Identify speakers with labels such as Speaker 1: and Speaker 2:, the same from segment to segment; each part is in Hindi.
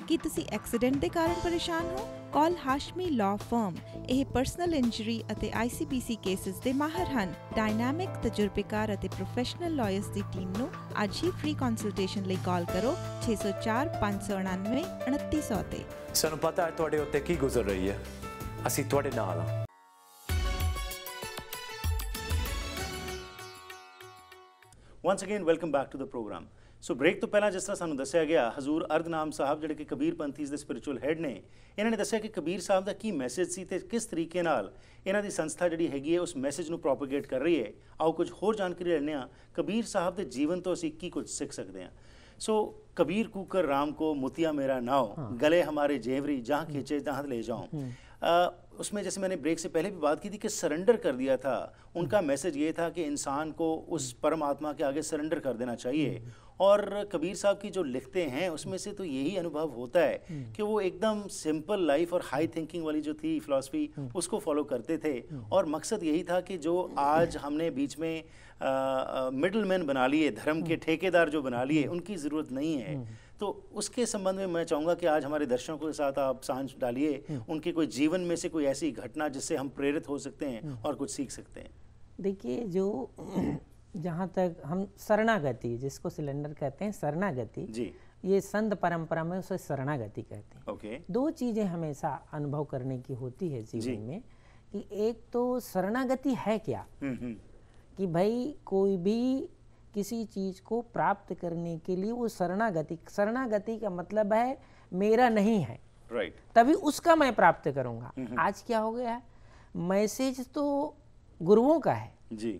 Speaker 1: ਕੀ ਤੁਸੀਂ ਐਕਸੀਡੈਂਟ ਦੇ ਕਾਰਨ ਪਰੇਸ਼ਾਨ ਹੋ? ਕਾਲ ਹਾਸ਼ਮੀ ਲਾਅ ਫਰਮ। ਇਹ ਪਰਸਨਲ ਇੰਜਰੀ ਅਤੇ ICPC ਕੇਸਿਸ ਦੇ ਮਾਹਰ ਹਨ। ਡਾਇਨਾਮਿਕ, ਤਜਰਬੇਕਾਰ ਅਤੇ ਪ੍ਰੋਫੈਸ਼ਨਲ ਲਾਇਰਸ ਦੀ ਟੀਮ ਨੂੰ ਅੱਜ ਹੀ ਫ੍ਰੀ ਕੰਸਲਟੇਸ਼ਨ ਲਈ ਕਾਲ ਕਰੋ 604 599 2900 ਤੇ।
Speaker 2: ਸਾਨੂੰ ਪਤਾ ਹੈ ਤੁਹਾਡੇ ਉੱਤੇ ਕੀ ਗੁਜ਼ਰ ਰਹੀ ਹੈ, ਅਸੀਂ ਤੁਹਾਡੇ ਨਾਲ ਹਾਂ।
Speaker 3: Once again, welcome back to the program. So break ਤੋਂ ਪਹਿਲਾਂ ਜਿਸ ਤਰ੍ਹਾਂ ਸਾਨੂੰ ਦੱਸਿਆ ਗਿਆ, ਹਜ਼ੂਰ ਅਰਦਨਾਮ ਸਾਹਿਬ ਜਿਹੜੇ ਕਿ ਕਬੀਰ ਪੰਥੀਜ਼ ਦੇ ਸਪਿਰਿਚੁਅਲ ਹੈਡ ਨੇ, ਇਹਨਾਂ ਨੇ ਦੱਸਿਆ ਕਿ ਕਬੀਰ ਸਾਹਿਬ ਦਾ ਕੀ ਮੈਸੇਜ ਸੀ ਤੇ ਕਿਸ ਤਰੀਕੇ ਨਾਲ ਇਹਨਾਂ ਦੀ ਸੰਸਥਾ ਜਿਹੜੀ ਹੈਗੀ ਹੈ ਉਸ ਮੈਸੇਜ ਨੂੰ ਪ੍ਰੋਪਗੇਟ ਕਰ ਰਹੀ ਹੈ। ਆਓ ਕੁਝ ਹੋਰ ਜਾਣਕਾਰੀ ਲੈਂਦੇ ਹਾਂ ਕਬੀਰ ਸਾਹਿਬ ਦੇ ਜੀਵਨ ਤੋਂ ਅਸੀਂ ਕੀ ਕੁਝ ਸਿੱਖ ਸਕਦੇ ਹਾਂ। सो कबीर कुकर राम को मोतिया मेरा नाव, गले हमारे जेवरी जहाँ खींचे तहाँ ले जाऊँ। उसमें जैसे मैंने ब्रेक से पहले भी बात की थी कि सरेंडर कर दिया था। उनका मैसेज ये था कि इंसान को उस परमात्मा के आगे सरेंडर कर देना चाहिए। और कबीर साहब की जो लिखते हैं उसमें से तो यही अनुभव होता है कि वो एकदम सिंपल लाइफ और हाई थिंकिंग वाली जो थी फिलॉसफी उसको फॉलो करते थे। और मकसद यही था कि जो आज हमने बीच में मिडल मैन बना लिए, धर्म के ठेकेदार जो बना लिए, उनकी ज़रूरत नहीं है। तो उसके संबंध में मैं चाहूँगा कि आज हमारे दर्शकों के साथ आप सांझ डालिए उनके कोई जीवन में से कोई ऐसी घटना जिससे हम प्रेरित हो सकते हैं और कुछ सीख सकते हैं।
Speaker 4: देखिए, जो जहाँ तक हम शरणागति, जिसको सिलेंडर कहते हैं, शरणागति जी, ये संत परंपरा में उसे शरणागति कहते हैं। ओके। दो चीज़ें हमेशा अनुभव करने की होती है जीवन में कि एक तो शरणागति है क्या, कि भाई कोई भी किसी चीज़ को प्राप्त करने के लिए वो शरणागति का मतलब है मेरा नहीं है, राइट, तभी उसका मैं प्राप्त करूँगा। आज क्या हो गया है, मैसेज तो गुरुओं का है जी,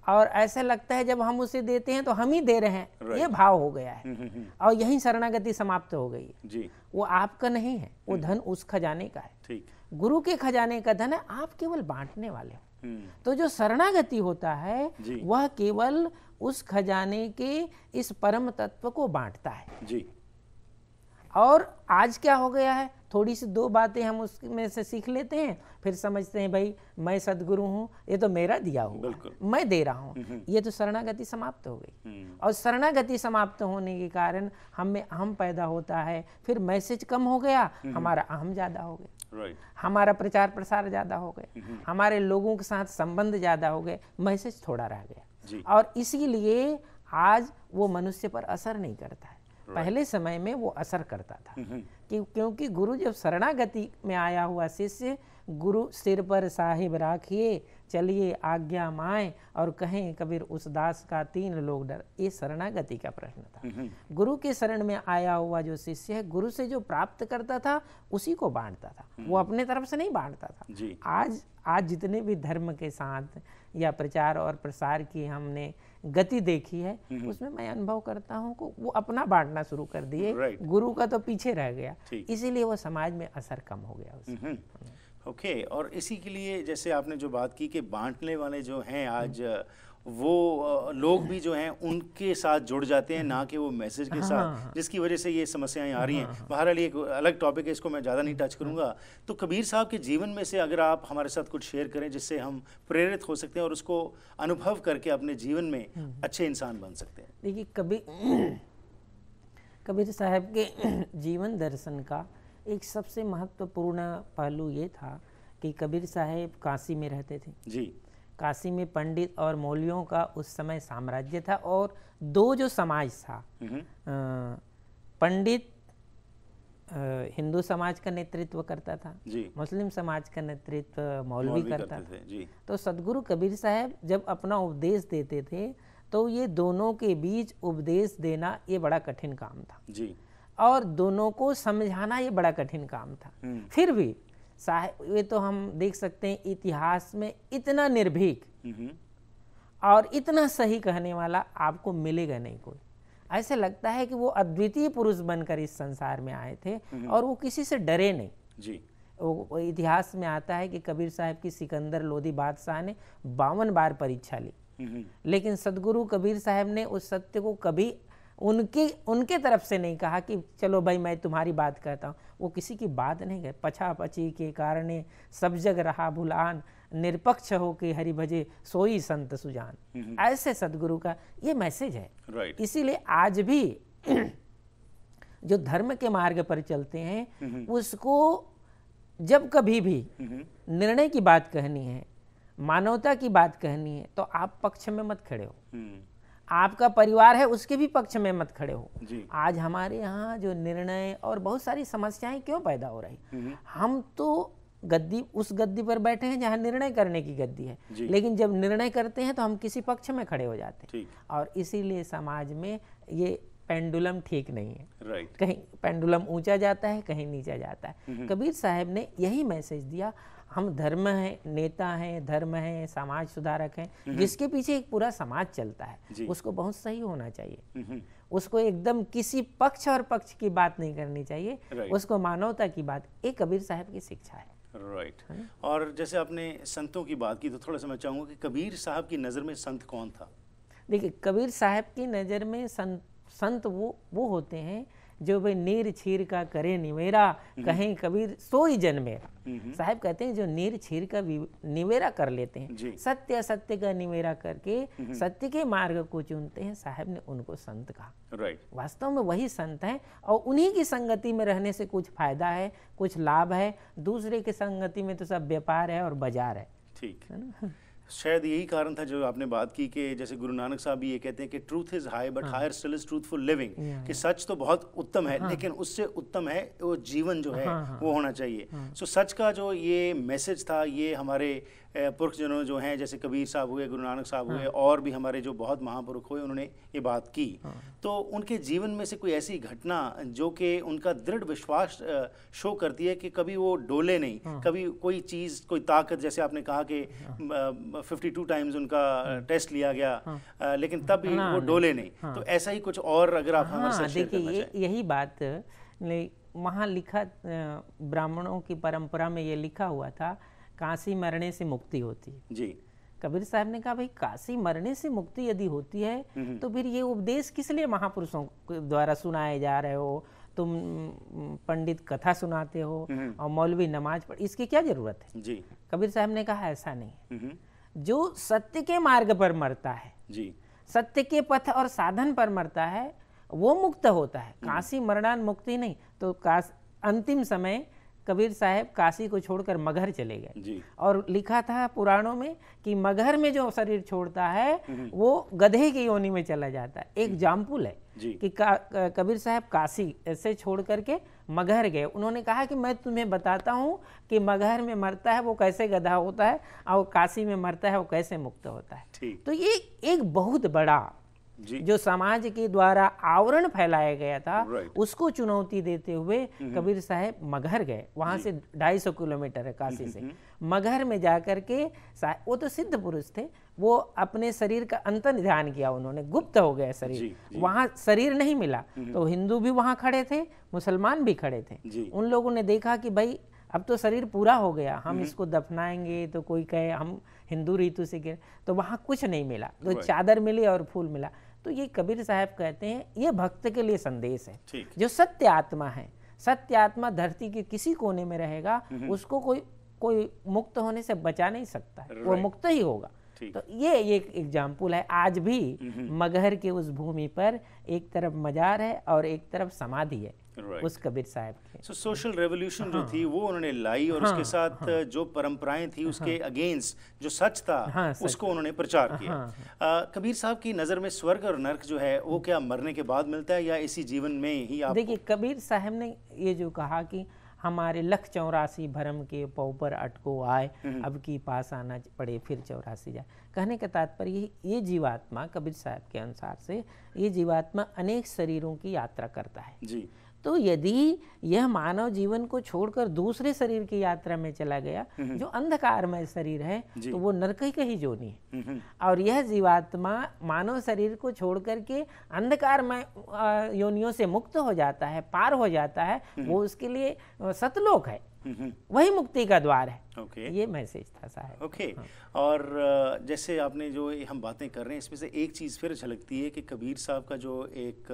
Speaker 4: और ऐसा लगता है जब हम उसे देते हैं तो हम ही दे रहे हैं, ये भाव हो गया है। और यही शरणागति समाप्त हो गई है जी। वो आपका नहीं है, वो धन उस खजाने का है, ठीक, गुरु के खजाने का धन है, आप केवल बांटने वाले हो। तो जो शरणागति होता है वह केवल उस खजाने के इस परम तत्व को बांटता है जी। और आज क्या हो गया है, थोड़ी सी दो बातें हम उसमें से सीख लेते हैं, फिर समझते हैं भाई मैं सदगुरु हूँ, ये तो मेरा दिया हुआ, मैं दे रहा हूँ। ये तो शरणागति समाप्त हो गई। और शरणागति समाप्त होने के कारण हम में अहम पैदा होता है, फिर मैसेज कम हो गया, हमारा अहम ज़्यादा हो गया, हमारा प्रचार प्रसार ज़्यादा हो गए, हमारे लोगों के साथ संबंध ज़्यादा हो गए, मैसेज थोड़ा रह गया। और इसीलिए आज वो मनुष्य पर असर नहीं करता है। पहले समय में वो असर करता था क्योंकि गुरु जब शरणागति में आया हुआ शिष्य, गुरु सिर पर साहिब राखिए, चलिए आज्ञा माए, और कहें कबीर उस दास का 3 लोग डर, ये शरणागति का प्रश्न था। गुरु के शरण में आया हुआ जो शिष्य है, गुरु से जो प्राप्त करता था उसी को बांटता था, वो अपने तरफ से नहीं बांटता था। आज जितने भी धर्म के साथ या प्रचार और प्रसार की हमने गति देखी है, उसमें मैं अनुभव करता हूँ कि वो अपना बांटना शुरू कर दिए, गुरु का तो पीछे रह गया, इसीलिए वो समाज में असर कम हो गया उसका।
Speaker 3: ओके। और इसी के लिए जैसे आपने जो बात की कि बांटने वाले जो हैं आज वो लोग भी जो हैं उनके साथ जुड़ जाते हैं, ना कि वो मैसेज के साथ, जिसकी वजह से ये समस्याएं आ रही हैं। बहरहाल एक अलग टॉपिक है, इसको मैं ज़्यादा नहीं टच करूँगा। तो कबीर साहब के जीवन में से अगर आप हमारे साथ कुछ शेयर करें जिससे हम प्रेरित हो सकते हैं और उसको अनुभव करके अपने जीवन में अच्छे इंसान बन सकते हैं।
Speaker 4: देखिए, कबीर साहब के जीवन दर्शन का एक सबसे महत्वपूर्ण पहलू ये था कि कबीर साहब काशी में रहते थे जी। काशी में पंडित और मौलवियों का उस समय साम्राज्य था, और दो जो समाज था, पंडित हिंदू समाज का नेतृत्व करता था जी, मुस्लिम समाज का नेतृत्व मौलवी करता था जी। तो सदगुरु कबीर साहब जब अपना उपदेश देते थे तो ये दोनों के बीच उपदेश देना ये बड़ा कठिन काम था जी, और दोनों को समझाना ये बड़ा कठिन काम था। फिर भी साहब, ये तो हम देख सकते हैं इतिहास में इतना निर्भीक और इतना सही कहने वाला आपको मिलेगा नहीं कोई। ऐसे लगता है कि वो अद्वितीय पुरुष बनकर इस संसार में आए थे और वो किसी से डरे नहीं जी। वो इतिहास में आता है कि कबीर साहब की सिकंदर लोधी बादशाह ने 52 बार परीक्षा ली, लेकिन सदगुरु कबीर साहब ने उस सत्य को कभी उनके तरफ से नहीं कहा कि चलो भाई मैं तुम्हारी बात कहता हूँ। वो किसी की बात नहीं कहे, पछा पची के कारणे सब जग रहा भुलान, निरपक्ष हो के हरि भजे सोई संत सुजान। ऐसे सदगुरु का ये मैसेज है। इसीलिए आज भी जो धर्म के मार्ग पर चलते हैं उसको जब कभी भी निर्णय की बात कहनी है, मानवता की बात कहनी है, तो आप पक्ष में मत खड़े हो, आपका परिवार है उसके भी पक्ष में मत खड़े हो। आज हमारे यहाँ जो निर्णय और बहुत सारी समस्याएं क्यों पैदा हो रही, हम तो उस गद्दी पर बैठे हैं जहाँ निर्णय करने की गद्दी है, लेकिन जब निर्णय करते हैं तो हम किसी पक्ष में खड़े हो जाते हैं, और इसीलिए समाज में ये पेंडुलम ठीक नहीं है। कहीं पेंडुलम ऊंचा जाता है, कहीं नीचा जाता है। कबीर साहब ने यही मैसेज दिया, हम धर्म है, नेता हैं, धर्म है, समाज सुधारक हैं, जिसके पीछे एक पूरा समाज चलता है, उसको बहुत सही होना चाहिए, उसको एकदम किसी पक्ष और पक्ष की बात नहीं करनी चाहिए, उसको मानवता की बात, एक कबीर साहब की शिक्षा है।
Speaker 3: राइट। और जैसे आपने संतों की बात की, तो थोड़ा सा मैं चाहूँगा कि कबीर साहब की नज़र में संत कौन था? देखिए,
Speaker 4: कबीर साहब की नज़र में संत वो होते हैं जो भाई नीर छीर का करे निवेरा, कहें कबीर सोई जन मेरा। साहब कहते हैं जो नीर छीर का निवेरा कर लेते हैं, सत्य असत्य का निवेरा करके सत्य के मार्ग को चुनते हैं, साहब ने उनको संत कहा। वास्तव में वही संत हैं, और उन्हीं की संगति में रहने से कुछ फायदा है, कुछ लाभ है, दूसरे की संगति में तो सब व्यापार है और बाजार है।
Speaker 3: ठीक है ना। शायद यही कारण था जो आपने बात की कि जैसे गुरु नानक साहब भी ये कहते हैं कि truth is high but higher still is truthful living, कि सच तो बहुत उत्तम है, लेकिन उससे उत्तम है वो जीवन जो है वो होना चाहिए। सो सच का जो ये मैसेज था, ये हमारे पुरखजनों जो हैं, जैसे कबीर साहब हुए, गुरु नानक साहब हुए, और भी हमारे जो बहुत महापुरुष हुए, उन्होंने ये बात की। तो उनके जीवन में से कोई ऐसी घटना जो कि उनका दृढ़ विश्वास शो करती है कि कभी वो डोले नहीं, कभी कोई चीज़, कोई ताकत, जैसे आपने कहा कि 52 टाइम्स उनका टेस्ट लिया गया, लेकिन तब भी वो डोले नहीं, तो ऐसा ही कुछ और अगर आप हमारे साथ शेयर करना चाहें।
Speaker 4: यही बात वहाँ लिखा, ब्राह्मणों की परंपरा में ये लिखा हुआ था, काशी मरने से मुक्ति होती है। जी। कबीर साहब ने कहा भाई काशी मरने से मुक्ति यदि होती है तो फिर ये उपदेश किस लिए महापुरुषों द्वारा सुनाए जा रहे हो, तुम पंडित कथा सुनाते हो और मौलवी नमाज पढ़, इसकी क्या जरूरत है? जी। कबीर साहब ने कहा ऐसा नहीं, जो सत्य के मार्ग पर मरता है, जी, सत्य के पथ और साधन पर मरता है, वो मुक्त होता है। काशी मरणान मुक्ति नहीं। तो अंतिम समय कबीर साहब काशी को छोड़कर मगहर चले गए, और लिखा था पुराणों में कि मगहर में जो शरीर छोड़ता है वो गधे की योनि में चला जाता है। एक एग्जाम्पल है कि कबीर साहब काशी से छोड़ करके मगहर गए। उन्होंने कहा कि मैं तुम्हें बताता हूँ कि मगहर में मरता है वो कैसे गधा होता है, और काशी में मरता है वो कैसे मुक्त होता है। तो ये एक बहुत बड़ा जो समाज के द्वारा आवरण फैलाया गया था, उसको चुनौती देते हुए कबीर साहब मगहर गए। वहां से 250 किलोमीटर है काशी से। मगहर में जाकर के वो तो सिद्ध पुरुष थे, वो अपने शरीर का अंतर ध्यान किया, उन्होंने गुप्त हो गया शरीर, वहां शरीर नहीं मिला। तो हिंदू भी वहां खड़े थे, मुसलमान भी खड़े थे। उन लोगों ने देखा कि भाई अब तो शरीर पूरा हो गया, हम इसको दफनाएंगे तो कोई कहे हम हिंदू रीतु से गिर, तो वहां कुछ नहीं मिला, तो चादर मिली और फूल मिला। तो ये कबीर साहब कहते हैं ये भक्त के लिए संदेश है। जो सत्य आत्मा है, सत्य आत्मा धरती के किसी कोने में रहेगा, उसको कोई मुक्त होने से बचा नहीं सकता है, वो मुक्त ही होगा। तो ये एक एग्जाम्पल है। आज भी मगहर के उस भूमि पर एक तरफ मजार है और एक तरफ समाधि है उस कबीर साहब के।
Speaker 3: सोशल रेवोल्यूशन जो थी वो उन्होंने लाई, और उसके साथ जो परंपराएं थी उसके अगेंस्ट जो सच था उसको उन्होंने प्रचार किया। कबीर साहब की नज़र में स्वर्ग और नर्क जो है वो क्या मरने के बाद मिलता है या इसी जीवन में ही? आप
Speaker 4: देखिए, कबीर साहब ने ये जो कहा कि हमारे 184 भरम के पौ पर अटको आए, अब की पास आना पड़े फिर 84 जाए। कहने का तात्पर्य ये जीवात्मा, कबीर साहब के अनुसार से ये जीवात्मा अनेक शरीरों की यात्रा करता है जी। तो यदि यह मानव जीवन को छोड़कर दूसरे शरीर की यात्रा में चला गया जो अंधकारमय शरीर है, तो वो नरक ही कही जोनी है। और यह जीवात्मा मानव शरीर को छोड़कर के अंधकारमय योनियों से मुक्त हो जाता है, पार हो जाता है, वो उसके लिए सतलोक है, वही मुक्ति का द्वार है। ये मैसेज था साहब।
Speaker 3: और जैसे आपने जो हम बातें कर रहे हैं इसमें से एक चीज़ फिर झलकती है कि कबीर साहब का जो एक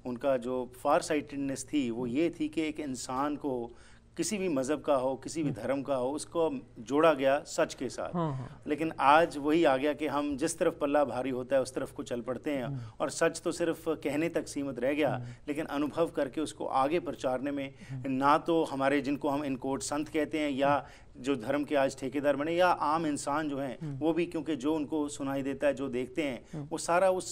Speaker 3: उनका जो फार साइटेडनेस थी वो ये थी कि एक इंसान को किसी भी मज़हब का हो, किसी भी धर्म का हो, उसको जोड़ा गया सच के साथ। लेकिन आज वही आ गया कि हम जिस तरफ पल्ला भारी होता है उस तरफ को चल पड़ते हैं, और सच तो सिर्फ कहने तक सीमित रह गया, लेकिन अनुभव करके उसको आगे प्रचारने में ना तो हमारे जिनको हम इन कोट संत कहते हैं या जो धर्म के आज ठेकेदार बने, या आम इंसान जो हैं वो भी, क्योंकि जो उनको सुनाई देता है, जो देखते हैं, वो सारा उस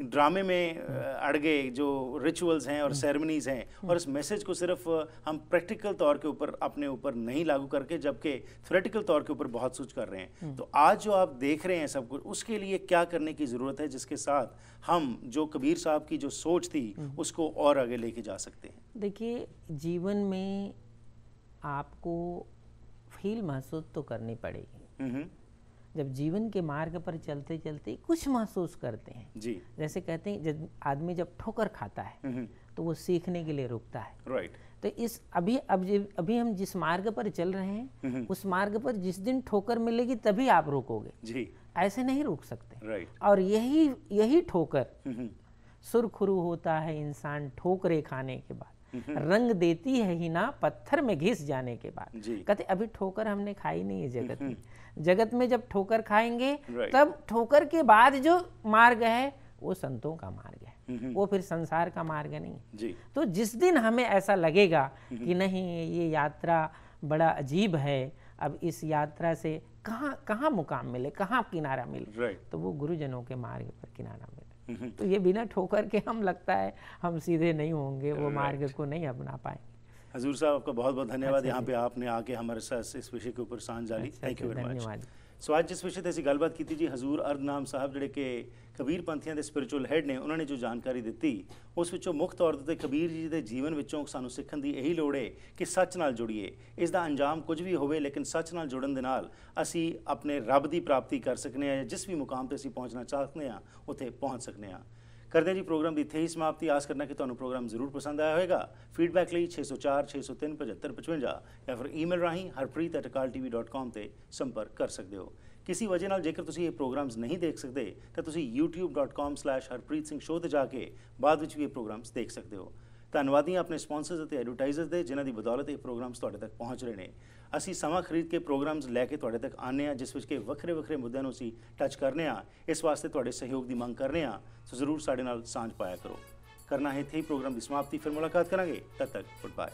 Speaker 3: ड्रामे में अड़ गए, जो रिचुअल्स हैं और सेरेमनीज हैं, और इस मैसेज को सिर्फ हम प्रैक्टिकल तौर के ऊपर अपने ऊपर नहीं लागू करके, जबकि थ्योरेटिकल तौर के ऊपर बहुत कुछ कर रहे हैं। तो आज जो आप देख रहे हैं सब कुछ, उसके लिए क्या करने की ज़रूरत है जिसके साथ हम जो कबीर साहब की जो सोच थी उसको और आगे लेके जा सकते हैं?
Speaker 4: देखिए, जीवन में आपको फील महसूस तो करनी पड़ेगी। जब जीवन के मार्ग पर चलते चलते कुछ महसूस करते हैं जी, जैसे कहते हैं जब आदमी जब ठोकर खाता है तो वो सीखने के लिए रुकता है। राइट। तो इस अभी हम जिस मार्ग पर चल रहे हैं उस मार्ग पर जिस दिन ठोकर मिलेगी तभी आप रुकोगे जी, ऐसे नहीं रुक सकते। राइट। और यही ठोकर सुरखुरू होता है इंसान ठोकरे खाने के बाद, रंग देती है ही ना पत्थर में घिस जाने के बाद। कहते अभी ठोकर हमने खाई नहीं है जगत में, जगत में जब ठोकर खाएंगे तब ठोकर के बाद जो मार्ग है वो संतों का मार्ग है, वो फिर संसार का मार्ग नहीं। तो जिस दिन हमें ऐसा लगेगा कि नहीं ये यात्रा बड़ा अजीब है, अब इस यात्रा से कहाँ मुकाम मिले, कहाँ किनारा मिले, तो वो गुरुजनों के मार्ग पर किनारा मिले। तो ये बिना ठोकर के हम लगता है हम सीधे नहीं होंगे, वो मार्ग को नहीं अपना पाएंगे।
Speaker 3: हजूर साहब आपका बहुत बहुत धन्यवाद, यहाँ पे आपने आके हमारे साथ इस विषय के ऊपर सांझ डाली। Thank you very much. So आज जिस विषय ते ਅਸੀਂ ਗੱਲਬਾਤ ਕੀਤੀ ਜੀ, ਹਜ਼ੂਰ ਅਰਦਨਾਮ ਸਾਹਿਬ ਜਿਹੜੇ ਕਿ ਕਬੀਰ ਪੰਥੀਆਂ ਦੇ ਸਪਿਰਿਚੁਅਲ ਹੈਡ ਨੇ, ਉਹਨਾਂ ਨੇ ਜੋ ਜਾਣਕਾਰੀ ਦਿੱਤੀ ਉਸ ਵਿੱਚੋਂ ਮੁੱਖ ਤੌਰ ਤੇ ਕਬੀਰ ਜੀ ਦੇ ਜੀਵਨ ਵਿੱਚੋਂ ਸਾਨੂੰ ਸਿੱਖਣ ਦੀ ਇਹੀ ਲੋੜ ਹੈ ਕਿ ਸੱਚ ਨਾਲ ਜੁੜੀਏ। ਇਸ ਦਾ ਅੰਜਾਮ ਕੁਝ ਵੀ ਹੋਵੇ, ਲੇਕਿਨ ਸੱਚ ਨਾਲ ਜੁੜਨ ਦੇ ਨਾਲ ਅਸੀਂ ਆਪਣੇ ਰੱਬ ਦੀ ਪ੍ਰਾਪਤੀ ਕਰ ਸਕਨੇ ਆ, ਜਿਸ ਵੀ ਮੁਕਾਮ ਤੇ ਅਸੀਂ ਪਹੁੰਚਣਾ ਚਾਹਦੇ ਹਾਂ ਉੱਥੇ ਪਹੁੰਚ ਸਕਨੇ ਆ। ਕਰਦੇ ਜੀ ਪ੍ਰੋਗਰਾਮ ਦੀ ਇੱਥੇ ਹੀ ਸਮਾਪਤੀ। ਆਸ ਕਰਨਾ ਕਿ ਤੁਹਾਨੂੰ ਪ੍ਰੋਗਰਾਮ ਜ਼ਰੂਰ ਪਸੰਦ ਆਇਆ ਹੋਵੇਗਾ। ਫੀਡਬੈਕ ਲਈ 604 603 7555 ਜਾਂ ਫਿਰ ਈਮੇਲ ਰਾਹੀਂ harpreet@akaltv.com ਤੇ ਸੰਪਰਕ ਕਰ ਸਕਦੇ ਹੋ। किसी वजह नाल जेकर तुसी ये प्रोग्राम्स नहीं देख सकते तो तुसी youtube.com/harpreet singh show ते जाके बाद विच भी ये प्रोग्राम्स देख सकते हो। धन्नवादी अपने स्पॉन्सर्स और एडवर्टाइजर्स दे जिन्हां दी बदौलत ये प्रोग्राम्स तुहाडे तक पहुँच रहे हैं। असी समा खरीद के प्रोग्राम्स लैके तुहाडे तक आने जिस विच के वक्रे वक्रे मुद्दों नूं असी टच करने, इस वास्ते तुहाडे सहयोग की मंग करने, सो जरूर साडे नाल सांझ पाया करो। करना है इत्थे ही प्रोग्राम की समाप्ति, फिर मुलाकात करांगे, तब तक गुड बाय।